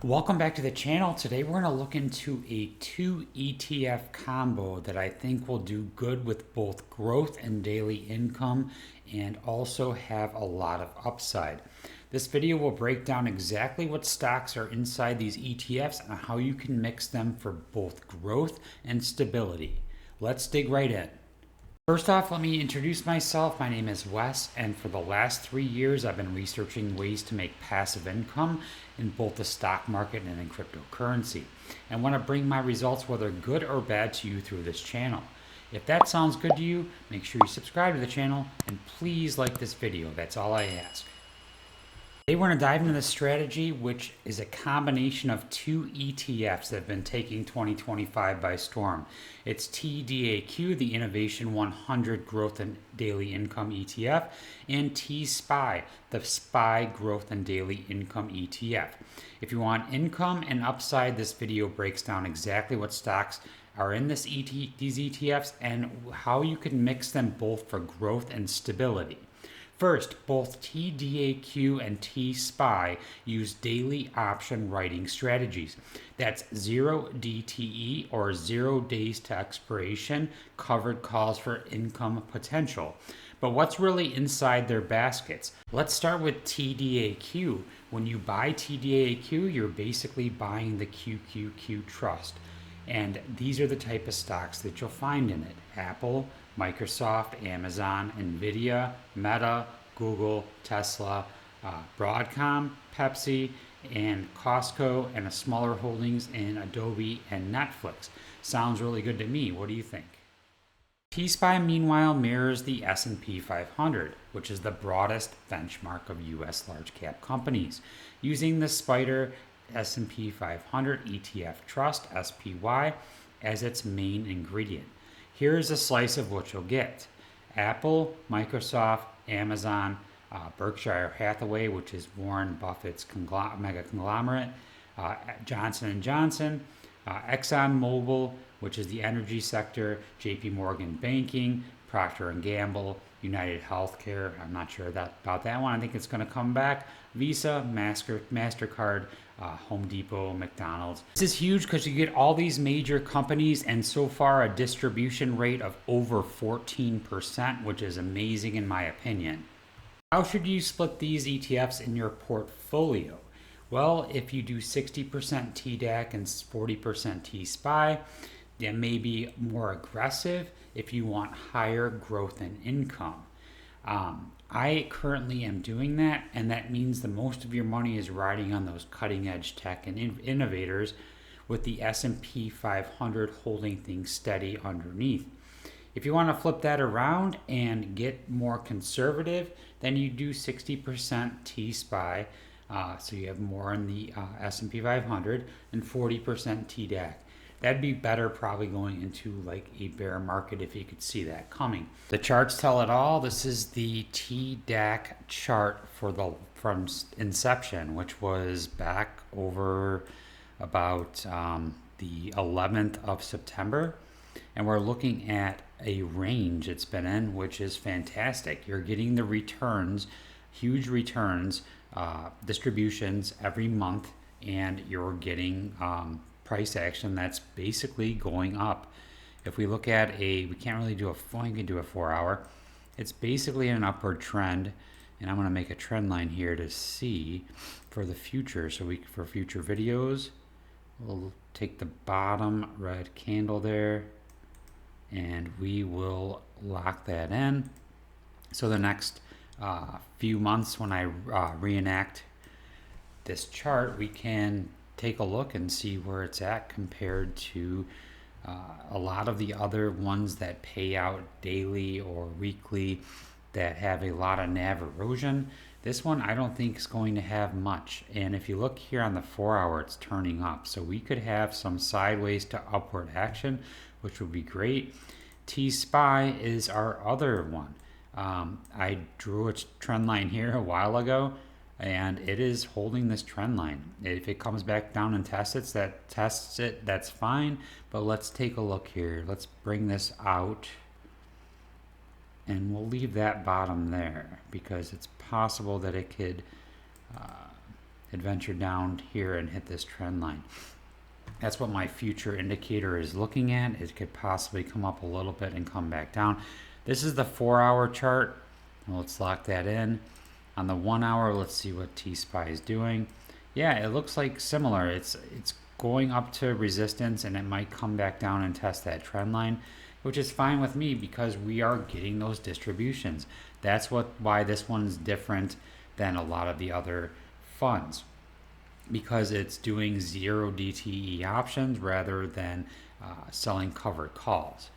Welcome back to the channel. Today we're going to look into a 2 ETF combo that I think will do good with both growth and daily income and also have a lot of upside. This video will break down exactly what stocks are inside these ETFs and how you can mix them for both growth and stability. Let's dig right in. First off, let me introduce myself. My name is Wes, and for the last 3 years, I've been researching ways to make passive income in both the stock market and in cryptocurrency. I want to bring my results, whether good or bad, to you through this channel. If that sounds good to you, make sure you subscribe to the channel and please like this video. That's all I ask. Today we're going to dive into the strategy, which is a combination of 2 ETFs that have been taking 2025 by storm. It's TDAQ, the Innovation 100 Growth and Daily Income ETF, and TSPY, the SPY Growth and Daily Income ETF. If you want income and upside, this video breaks down exactly what stocks are in these ETFs and how you can mix them both for growth and stability. First, both TDAQ and TSPY use daily option writing strategies. That's 0 DTE or 0 days to expiration, covered calls for income potential. But what's really inside their baskets? Let's start with TDAQ. When you buy TDAQ, you're basically buying the QQQ trust. And these are the type of stocks that you'll find in it: Apple, Microsoft, Amazon, Nvidia, Meta, Google, Tesla, Broadcom, Pepsi, and Costco, and a smaller holdings in Adobe and Netflix. Sounds really good to me. What do you think? TSPY, meanwhile, mirrors the S&P 500, which is the broadest benchmark of U.S. large cap companies, using the Spider S&P 500 ETF Trust, SPY, as its main ingredient. Here's a slice of what you'll get: Apple, Microsoft, Amazon, Berkshire Hathaway, which is Warren Buffett's mega conglomerate, Johnson & Johnson, ExxonMobil, which is the energy sector, JP Morgan Banking, Procter & Gamble, United Healthcare. I'm not sure about that one. I think it's going to come back. Visa, MasterCard, Home Depot, McDonald's. This is huge because you get all these major companies and so far a distribution rate of over 14%, which is amazing in my opinion. How should you split these ETFs in your portfolio? Well, if you do 60% TDAQ and 40% TSPY, that may be more aggressive if you want higher growth and income. I currently am doing that, and that means the most of your money is riding on those cutting edge tech and innovators, with the S&P 500 holding things steady underneath. If you want to flip that around and get more conservative, then you do 60% TSPY, so you have more in the S&P 500, and 40% TDAQ. That'd be better probably going into like a bear market if you could see that coming. The charts tell it all. This is the TDAQ chart from inception, which was back over about the 11th of September. And we're looking at a range it's been in, which is fantastic. You're getting the returns, huge returns, distributions every month, and you're getting price action that's basically going up. If we look at we can't really do we can do a 4 hour. It's basically an upward trend, and I'm going to make a trend line here to see for the future. So for future videos, we'll take the bottom red candle there, and we will lock that in. So the next few months, when I reenact this chart, we can take a look and see where it's at compared to a lot of the other ones that pay out daily or weekly that have a lot of NAV erosion. This one I don't think is going to have much. And if you look here on the 4 hour, it's turning up. So we could have some sideways to upward action, which would be great. TSPY is our other one. I drew a trend line here a while ago, and it is holding this trend line. If it comes back down and tests it, that's fine. But let's take a look here. Let's bring this out, and we'll leave that bottom there because it's possible that it could adventure down here and hit this trend line. That's what my future indicator is looking at. It could possibly come up a little bit and come back down. This is the 4-hour chart. Let's lock that in. On the 1 hour, let's see what TSPY is doing. Yeah, it looks like similar. It's going up to resistance, and it might come back down and test that trend line, which is fine with me because we are getting those distributions. That's why this one's different than a lot of the other funds, because it's doing 0 DTE options rather than selling covered calls.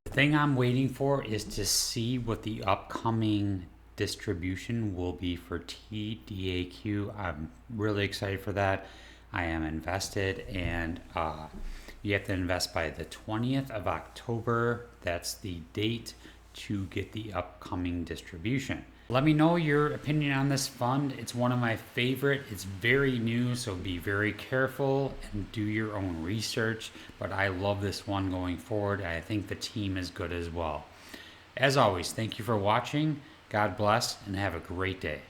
The thing I'm waiting for is to see what the upcoming distribution will be for TDAQ. I'm really excited for that. I am invested, and you have to invest by the 20th of October. That's the date to get the upcoming distribution. Let me know your opinion on this fund. It's one of my favorite. It's very new, so be very careful and do your own research. But I love this one going forward. I think the team is good as well. As always, thank you for watching. God bless and have a great day.